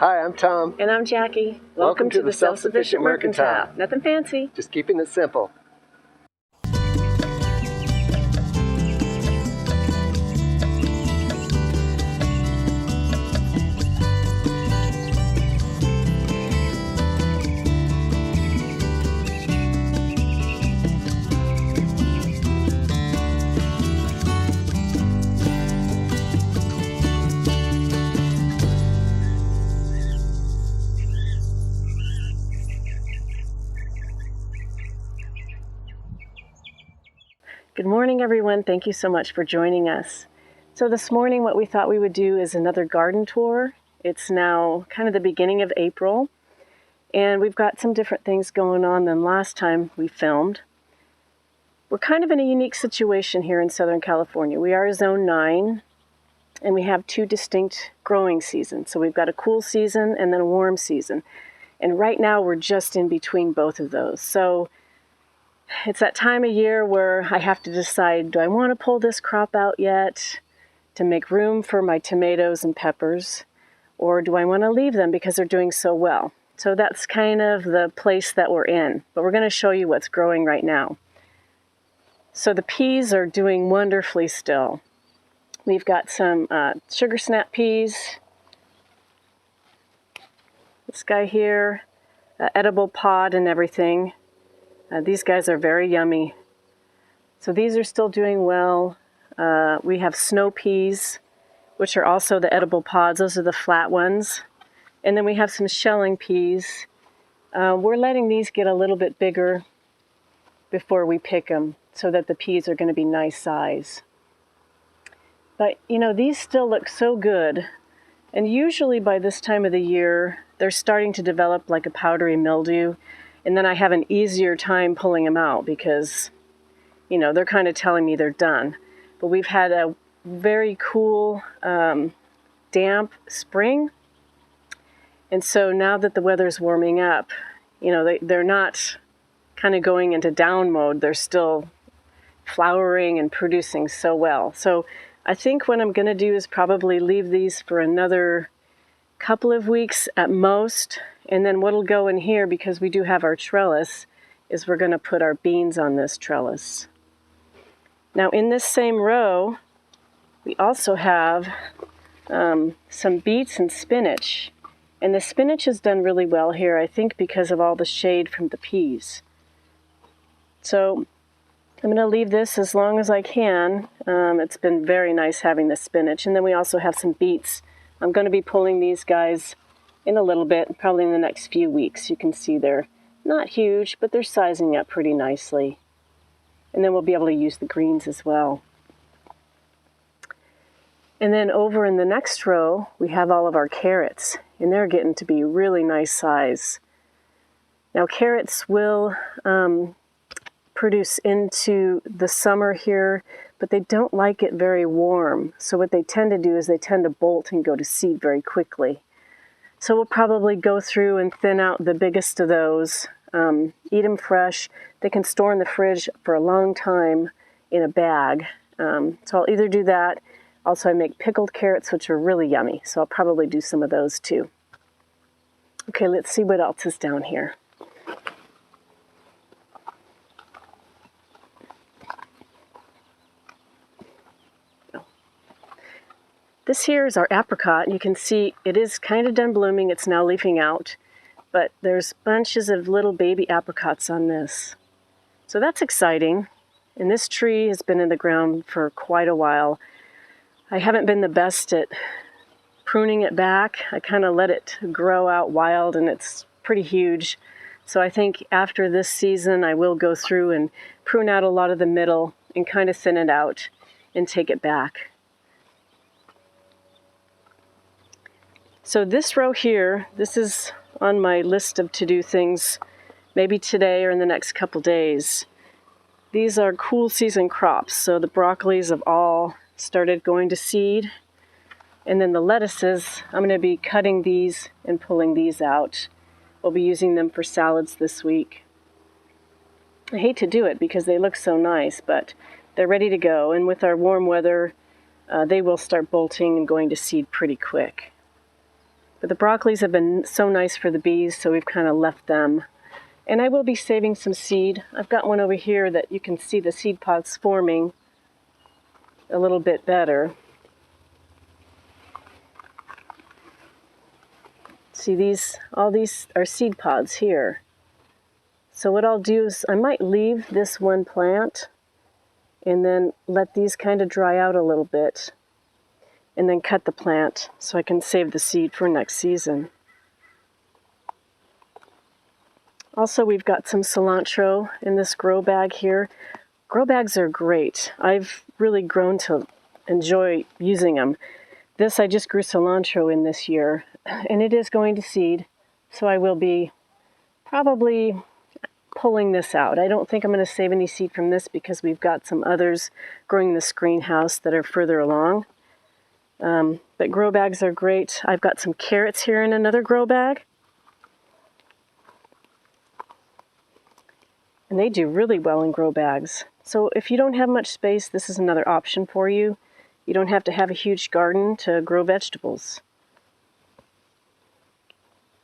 Hi, I'm Tom. And I'm Jackie. Welcome to the Self-Sufficient Mercantile. Nothing fancy. Just keeping it simple. Good morning, everyone. Thank you so much for joining us. So this morning, what we thought we would do is another garden tour. It's now kind of the beginning of April, and we've got some different things going on than last time we filmed. We're kind of in a unique situation here in Southern California. We are Zone 9, and we have two distinct growing seasons. So we've got a cool season and then a warm season. And right now, we're just in between both of those. So it's that time of year where I have to decide, do I want to pull this crop out yet to make room for my tomatoes and peppers, or do I want to leave them because they're doing so well? So that's kind of the place that we're in, but we're going to show you what's growing right now. So the peas are doing wonderfully still. We've got some sugar snap peas. This guy here, edible pod and everything. These guys are very yummy. So these are still doing well. We have snow peas, which are also the edible pods. Those are the flat ones. And then we have some shelling peas. We're letting these get a little bit bigger before we pick them so that the peas are going to be nice size. But, you know, these still look so good. And usually by this time of the year, they're starting to develop like a powdery mildew. And then I have an easier time pulling them out because, you know, they're kind of telling me they're done. But we've had a very cool, damp spring. And so now that the weather's warming up, you know, they're not kind of going into down mode. They're still flowering and producing so well. So I think what I'm going to do is probably leave these for another couple of weeks at most. And then what'll go in here, because we do have our trellis, is we're going to put our beans on this trellis. Now in this same row, we also have some beets and spinach. And the spinach has done really well here, I think because of all the shade from the peas. So I'm going to leave this as long as I can. It's been very nice having the spinach. And then we also have some beets. I'm going to be pulling these guys in a little bit, probably in the next few weeks. You can see they're not huge, but they're sizing up pretty nicely. And then we'll be able to use the greens as well. And then over in the next row, we have all of our carrots, and they're getting to be really nice size. Now carrots will produce into the summer here, but they don't like it very warm. So what they tend to do is they tend to bolt and go to seed very quickly. So we'll probably go through and thin out the biggest of those, eat them fresh. They can store in the fridge for a long time in a bag. So I'll either do that. Also, I make pickled carrots, which are really yummy. So I'll probably do some of those too. Okay, let's see what else is down here. This here is our apricot, and you can see it is kind of done blooming. It's now leafing out, but there's bunches of little baby apricots on this. So that's exciting. And this tree has been in the ground for quite a while. I haven't been the best at pruning it back. I kind of let it grow out wild, and it's pretty huge. So I think after this season, I will go through and prune out a lot of the middle and kind of thin it out and take it back. So this row here, this is on my list of to-do things, maybe today or in the next couple days. These are cool season crops. So the broccolis have all started going to seed. And then the lettuces, I'm going to be cutting these and pulling these out. We'll be using them for salads this week. I hate to do it because they look so nice, but they're ready to go. And with our warm weather, they will start bolting and going to seed pretty quick. But the broccolis have been so nice for the bees, so we've kind of left them. And I will be saving some seed. I've got one over here that you can see the seed pods forming a little bit better. See, all these are seed pods here. So what I'll do is I might leave this one plant and then let these kind of dry out a little bit and then cut the plant so I can save the seed for next season. Also, we've got some cilantro in this grow bag here. Grow bags are great. I've really grown to enjoy using them. This, I just grew cilantro in this year, and it is going to seed, so I will be probably pulling this out. I don't think I'm going to save any seed from this because we've got some others growing in this greenhouse that are further along. But grow bags are great. I've got some carrots here in another grow bag. And they do really well in grow bags. So if you don't have much space, this is another option for you. You don't have to have a huge garden to grow vegetables.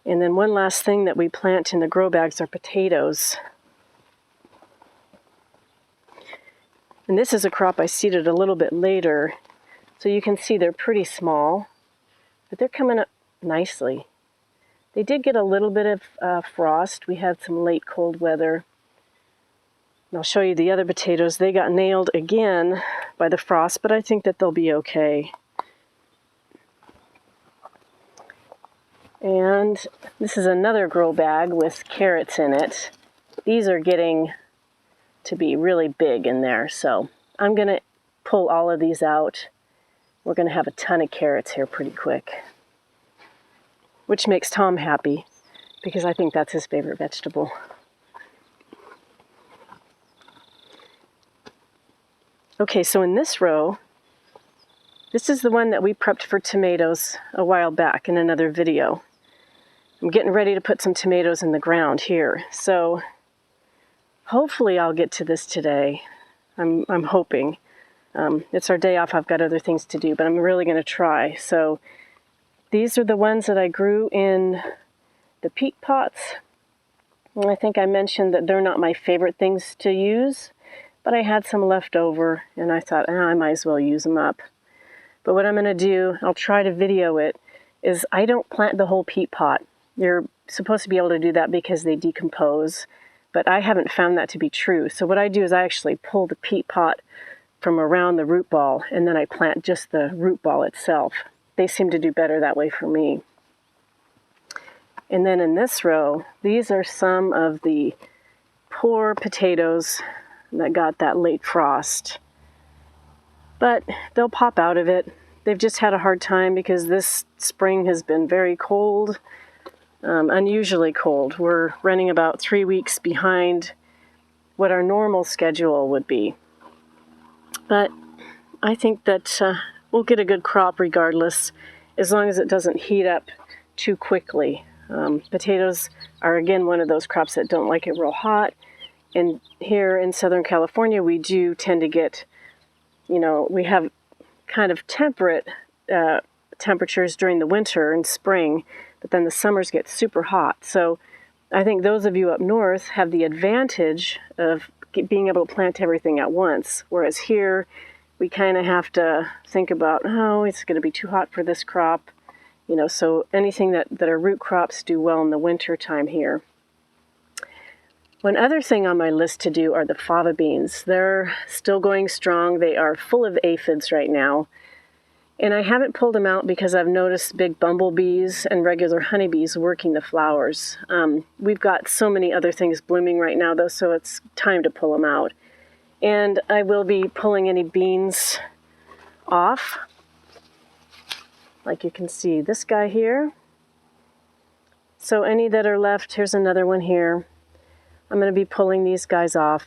And then one last thing that we plant in the grow bags are potatoes. And this is a crop I seeded a little bit later. So you can see they're pretty small, but they're coming up nicely. They did get a little bit of frost. We had some late cold weather. And I'll show you the other potatoes. They got nailed again by the frost, but I think that they'll be okay. And this is another grow bag with carrots in it. These are getting to be really big in there, so I'm going to pull all of these out. We're going to have a ton of carrots here pretty quick, which makes Tom happy because I think that's his favorite vegetable. Okay, so in this row, this is the one that we prepped for tomatoes a while back in another video. I'm getting ready to put some tomatoes in the ground here, so hopefully I'll get to this today. I'm hoping. It's our day off. I've got other things to do, but I'm really going to try. So these are the ones that I grew in the peat pots. And I think I mentioned that they're not my favorite things to use, but I had some left over, and I thought, I might as well use them up. But what I'm going to do, I'll try to video it, is I don't plant the whole peat pot. You're supposed to be able to do that because they decompose, but I haven't found that to be true. So what I do is I actually pull the peat pot from around the root ball, and then I plant just the root ball itself. They seem to do better that way for me. And then in this row, these are some of the poor potatoes that got that late frost. But they'll pop out of it. They've just had a hard time because this spring has been very cold, unusually cold. We're running about 3 weeks behind what our normal schedule would be. But I think that we'll get a good crop regardless, as long as it doesn't heat up too quickly. Potatoes are, again, one of those crops that don't like it real hot. And here in Southern California, we do tend to get, we have kind of temperate temperatures during the winter and spring, but then the summers get super hot. So I think those of you up north have the advantage of being able to plant everything at once, whereas here we kind of have to think about, it's going to be too hot for this crop. So anything that are root crops do well in the winter time here. One other thing on my list to do are the fava beans. They're still going strong. They are full of aphids right now. And I haven't pulled them out because I've noticed big bumblebees and regular honeybees working the flowers. We've got so many other things blooming right now, though, so it's time to pull them out. And I will be pulling any beans off. Like you can see this guy here. So any that are left, here's another one here. I'm going to be pulling these guys off,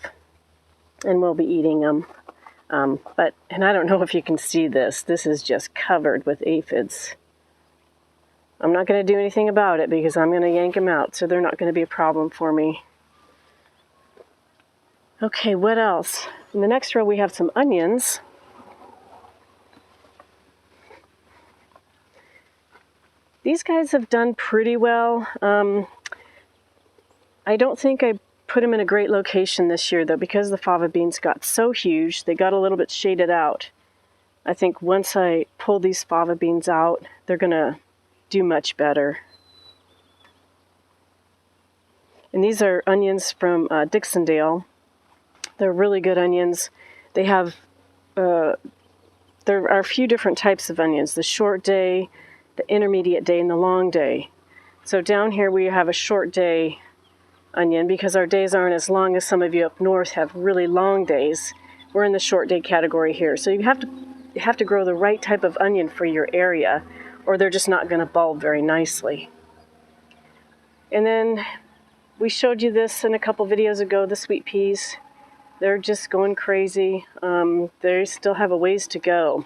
and we'll be eating them. And I don't know if you can see this. This is just covered with aphids. I'm not going to do anything about it because I'm going to yank them out, so they're not going to be a problem for me. Okay, what else? In the next row, we have some onions. These guys have done pretty well. I don't think I put them in a great location this year, though, because the fava beans got so huge, they got a little bit shaded out. I think once I pull these fava beans out, they're going to do much better. And these are onions from Dixondale. They're really good onions. They have, there are a few different types of onions, the short day, the intermediate day, and the long day. So down here we have a short day onion because our days aren't as long as some of you up north have really long days. We're in the short day category here. So you have to grow the right type of onion for your area, or they're just not going to bulb very nicely. And then we showed you this in a couple videos ago, the sweet peas. They're just going crazy. They still have a ways to go.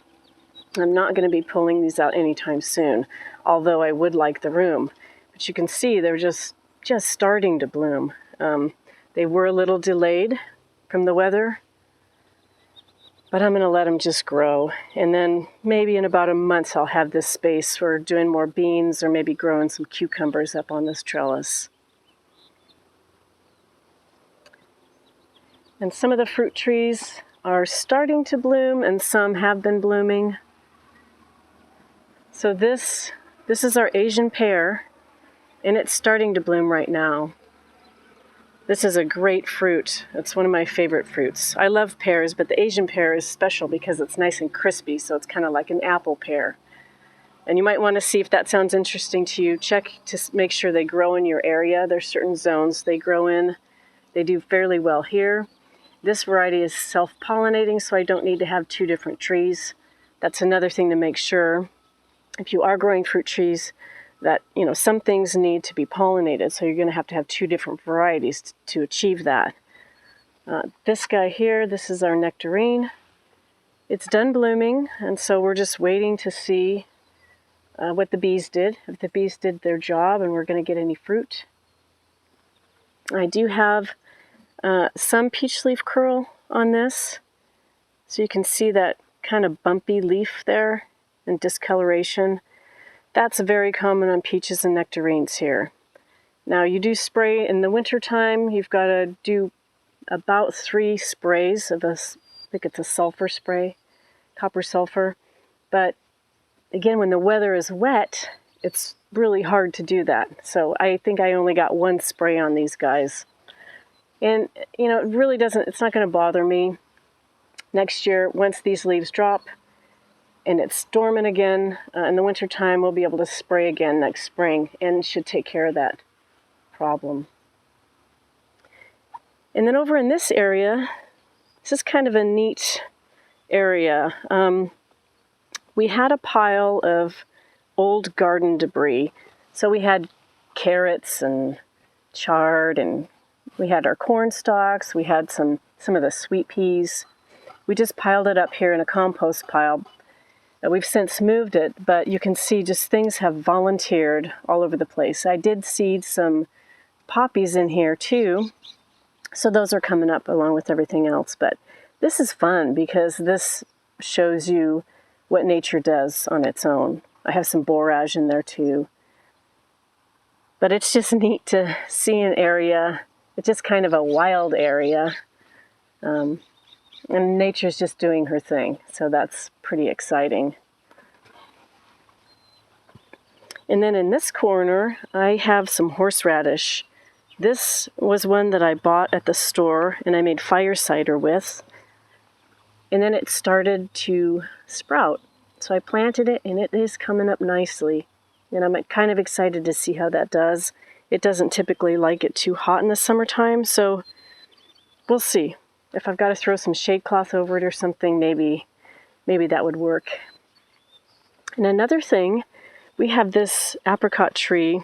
I'm not going to be pulling these out anytime soon, although I would like the room. But you can see they're just starting to bloom. They were a little delayed from the weather, but I'm going to let them just grow. And then maybe in about a month I'll have this space for doing more beans or maybe growing some cucumbers up on this trellis. And some of the fruit trees are starting to bloom and some have been blooming. So this is our Asian pear, and it's starting to bloom right now. This is a great fruit. It's one of my favorite fruits. I love pears, but the Asian pear is special because it's nice and crispy, so it's kind of like an apple pear. And you might want to see if that sounds interesting to you. Check to make sure they grow in your area. There's certain zones they grow in. They do fairly well here. This variety is self-pollinating, so I don't need to have two different trees. That's another thing to make sure. If you are growing fruit trees, that, you know, some things need to be pollinated, so you're going to have two different varieties to achieve that. This guy here, this is our nectarine. It's done blooming, and so we're just waiting to see what the bees did, if the bees did their job and we're going to get any fruit. I do have some peach leaf curl on this, so you can see that kind of bumpy leaf there and discoloration. That's very common on peaches and nectarines here. Now you do spray in the winter time. You've got to do about 3 sprays of I think it's a sulfur spray, copper sulfur. But again, when the weather is wet, it's really hard to do that. So I think I only got 1 spray on these guys. And, you know, it really doesn't, it's not going to bother me. Next year, once these leaves drop and it's dormant again, in the winter time, we'll be able to spray again next spring and should take care of that problem. And then over in this area, this is kind of a neat area. We had a pile of old garden debris. So we had carrots and chard, and we had our corn stalks, we had some of the sweet peas. We just piled it up here in a compost pile. We've since moved it, but you can see just things have volunteered all over the place. I did seed some poppies in here too, so those are coming up along with everything else. But this is fun because this shows you what nature does on its own. I have some borage in there too. But it's just neat to see an area. It's just kind of a wild area. And nature's just doing her thing. So that's pretty exciting. And then in this corner, I have some horseradish. This was one that I bought at the store and I made fire cider with. And then it started to sprout. So I planted it and it is coming up nicely. And I'm kind of excited to see how that does. It doesn't typically like it too hot in the summertime, so we'll see. If I've got to throw some shade cloth over it or something, maybe that would work. And another thing, we have this apricot tree.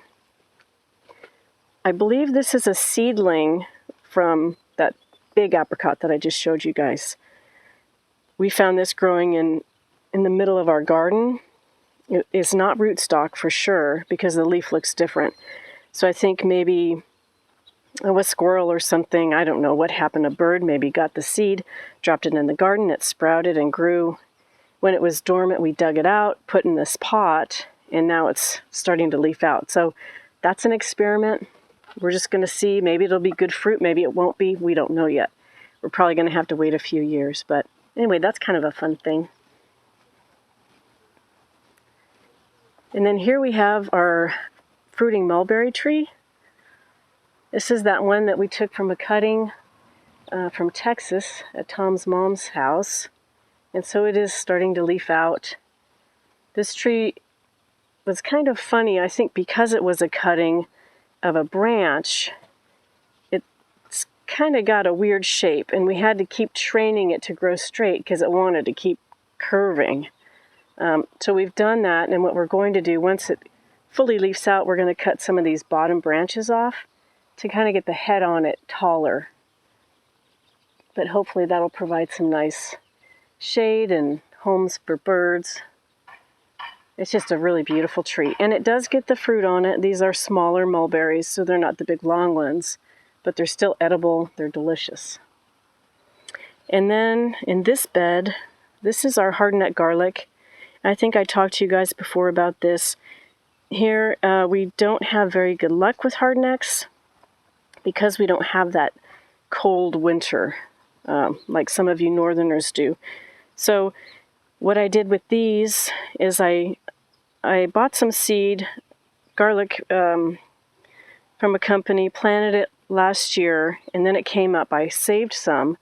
I believe this is a seedling from that big apricot that I just showed you guys. We found this growing in the middle of our garden. It is not rootstock for sure because the leaf looks different. So I think maybe a squirrel or something, I don't know what happened, a bird maybe got the seed, dropped it in the garden, it sprouted and grew. When it was dormant, we dug it out, put in this pot, and now it's starting to leaf out. So that's an experiment. We're just going to see. Maybe it'll be good fruit, maybe it won't be. We don't know yet. We're probably going to have to wait a few years, but anyway, that's kind of a fun thing. And then here we have our fruiting mulberry tree. This is that one that we took from a cutting from Texas at Tom's mom's house. And so it is starting to leaf out. This tree was kind of funny, I think, because it was a cutting of a branch. It's kind of got a weird shape, and we had to keep training it to grow straight because it wanted to keep curving. So we've done that, and what we're going to do, once it fully leaves out, we're going to cut some of these bottom branches off to kind of get the head on it taller. But hopefully that'll provide some nice shade and homes for birds. It's just a really beautiful tree. And it does get the fruit on it. These are smaller mulberries, so they're not the big long ones, but they're still edible. They're delicious. And then in this bed, this is our hardneck garlic. I think I talked to you guys before about this. Here, we don't have very good luck with hardnecks because we don't have that cold winter like some of you northerners do. So what I did with these is I bought some seed, garlic from a company, planted it last year, and then it came up. I saved some,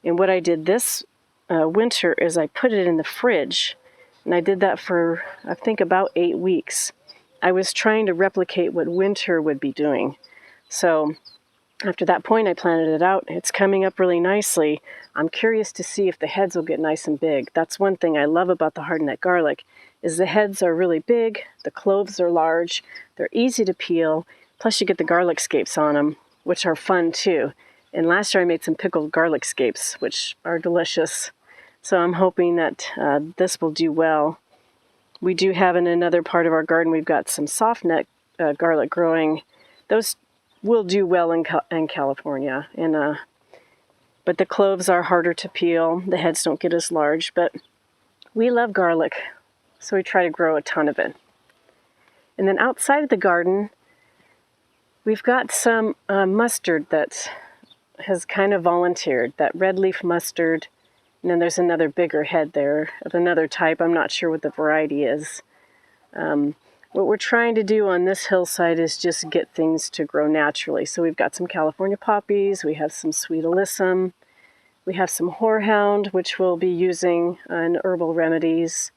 and what I did this winter is I put it in the fridge, and I did that for, I think, about 8 weeks. I was trying to replicate what winter would be doing. So after that point, I planted it out. It's coming up really nicely. I'm curious to see if the heads will get nice and big. That's one thing I love about the hardneck garlic, is the heads are really big, the cloves are large, they're easy to peel, plus you get the garlic scapes on them, which are fun too. And last year I made some pickled garlic scapes, which are delicious. So I'm hoping that this will do well. We do have in another part of our garden, we've got some soft neck garlic growing. Those will do well in California. And but the cloves are harder to peel. The heads don't get as large, but we love garlic, so we try to grow a ton of it. And then outside of the garden, we've got some mustard that has kind of volunteered, that red leaf mustard. And then there's another bigger head there of another type. I'm not sure what the variety is. What we're trying to do on this hillside is just get things to grow naturally. So we've got some California poppies, we have some sweet alyssum, we have some horehound, which we'll be using in herbal remedies.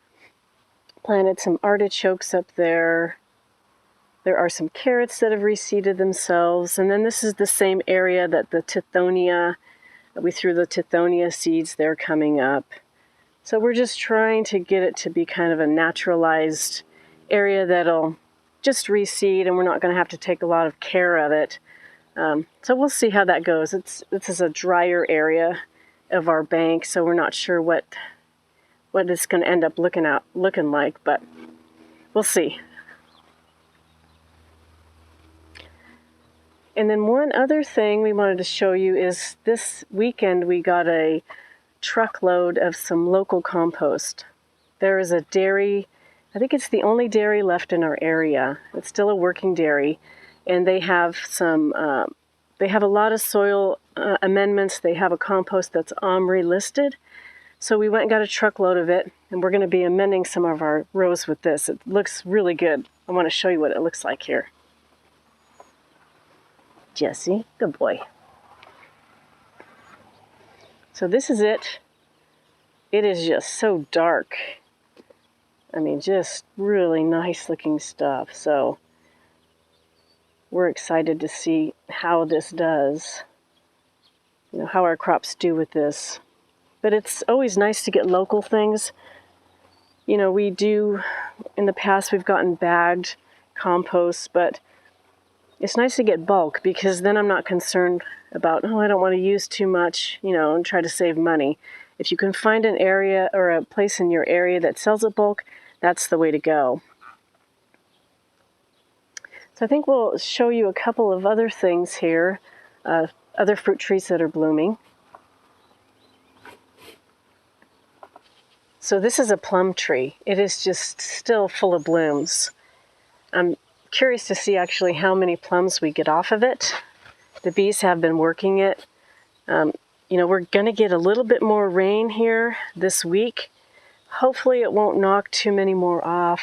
Planted some artichokes up there. There are some carrots that have reseeded themselves. And then this is the same area that the tithonia, we threw the tithonia seeds, they're coming up. So we're just trying to get it to be kind of a naturalized area that'll just reseed, and we're not going to have to take a lot of care of it. So we'll see how that goes. This is a drier area of our bank, so we're not sure what it's going to end up looking like, but we'll see. And then one other thing we wanted to show you is this weekend we got a truckload of some local compost. There is a dairy, I think it's the only dairy left in our area. It's still a working dairy, and they have they have a lot of soil amendments. They have a compost that's OMRI listed. So we went and got a truckload of it, and we're going to be amending some of our rows with this. It looks really good. I want to show you what it looks like here. Jesse, good boy. So this is it. It is just so dark. I mean, just really nice looking stuff. So we're excited to see how this does, how our crops do with this. But it's always nice to get local things. We do, in the past, we've gotten bagged compost, but it's nice to get bulk, because then I'm not concerned about, I don't want to use too much, and try to save money. If you can find an area or a place in your area that sells it bulk, that's the way to go. So I think we'll show you a couple of other things here, other fruit trees that are blooming. So this is a plum tree. It is just still full of blooms. I'm curious to see actually how many plums we get off of it. The bees have been working it. You know, we're going to get a little bit more rain here this week. Hopefully it won't knock too many more off.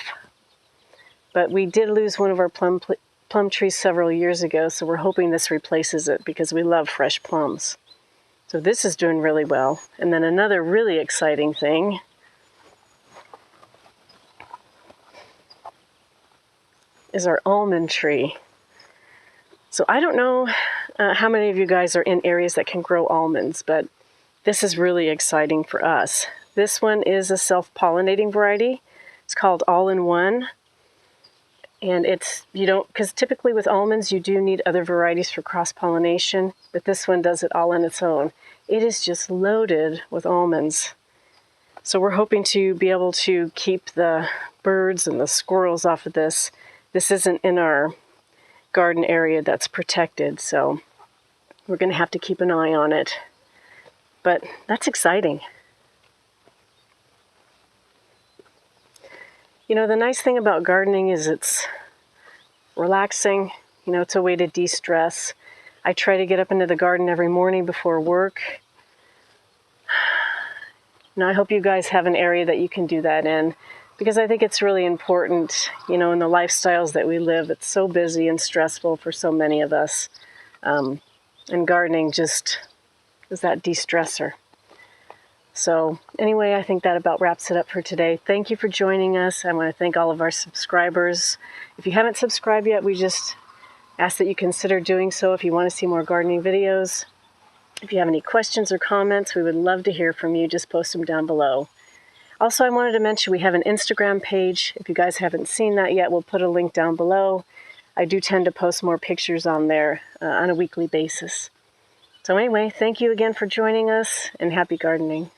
But we did lose one of our plum trees several years ago, so we're hoping this replaces it because we love fresh plums. So this is doing really well. And then another really exciting thing is our almond tree. So I don't know how many of you guys are in areas that can grow almonds, but this is really exciting for us. This one is a self-pollinating variety. It's called All-in-One. And it's, you don't, because typically with almonds you do need other varieties for cross-pollination, but this one does it all on its own. It is just loaded with almonds. So we're hoping to be able to keep the birds and the squirrels off of this. This isn't in our garden area that's protected, so we're going to have to keep an eye on it. But that's exciting. You know, the nice thing about gardening is it's relaxing. You know, it's a way to de-stress. I try to get up into the garden every morning before work. Now, I hope you guys have an area that you can do that in, because I think it's really important, you know, in the lifestyles that we live. It's so busy and stressful for so many of us. And gardening just is that de-stressor. So anyway, I think that about wraps it up for today. Thank you for joining us. I want to thank all of our subscribers. If you haven't subscribed yet, we just ask that you consider doing so if you want to see more gardening videos. If you have any questions or comments, we would love to hear from you. Just post them down below. Also, I wanted to mention we have an Instagram page. If you guys haven't seen that yet, we'll put a link down below. I do tend to post more pictures on there on a weekly basis. So anyway, thank you again for joining us, and happy gardening.